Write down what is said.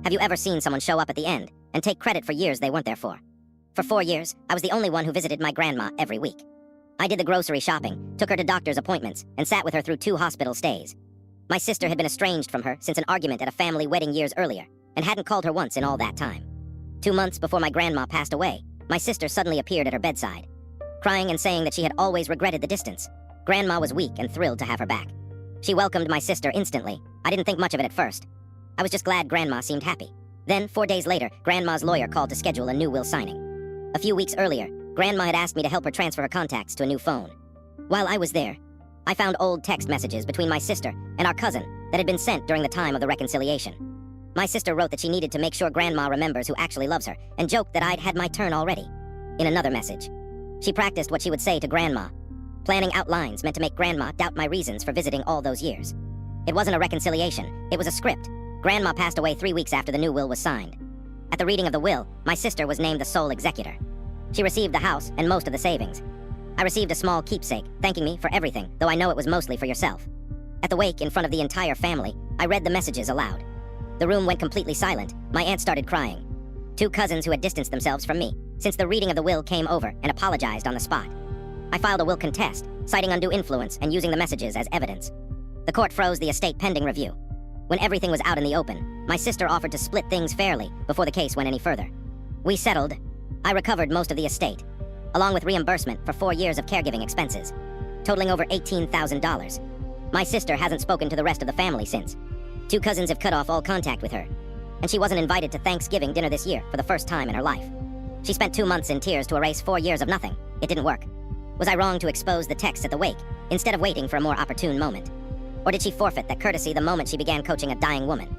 Have you ever seen someone show up at the end and take credit for years they weren't there for? For 4 years, I was the only one who visited my grandma every week. I did the grocery shopping, took her to doctor's appointments, and sat with her through 2 hospital stays. My sister had been estranged from her since an argument at a family wedding years earlier, and hadn't called her once in all that time. 2 months before my grandma passed away, my sister suddenly appeared at her bedside, crying and saying that she had always regretted the distance. Grandma was weak and thrilled to have her back. She welcomed my sister instantly. I didn't think much of it at first. I was just glad Grandma seemed happy. Then, 4 days later, Grandma's lawyer called to schedule a new will signing. A few weeks earlier, Grandma had asked me to help her transfer her contacts to a new phone. While I was there, I found old text messages between my sister and our cousin that had been sent during the time of the reconciliation. My sister wrote that she needed to make sure Grandma remembers who actually loves her, and joked that I'd had my turn already. In another message, she practiced what she would say to Grandma, planning out lines meant to make Grandma doubt my reasons for visiting all those years. It wasn't a reconciliation, it was a script. Grandma passed away 3 weeks after the new will was signed. At the reading of the will, my sister was named the sole executor. She received the house and most of the savings. I received a small keepsake, thanking me for everything, though I know it was mostly for yourself. At the wake, in front of the entire family, I read the messages aloud. The room went completely silent. My aunt started crying. 2 cousins who had distanced themselves from me since the reading of the will came over and apologized on the spot. I filed a will contest, citing undue influence and using the messages as evidence. The court froze the estate pending review. When everything was out in the open, my sister offered to split things fairly before the case went any further. We settled. I recovered most of the estate, along with reimbursement for 4 years of caregiving expenses, totaling over $18,000. My sister hasn't spoken to the rest of the family since. 2 cousins have cut off all contact with her, and she wasn't invited to Thanksgiving dinner this year for the first time in her life. She spent 2 months in tears to erase 4 years of nothing. It didn't work. Was I wrong to expose the texts at the wake, instead of waiting for a more opportune moment? Or did she forfeit that courtesy the moment she began coaching a dying woman?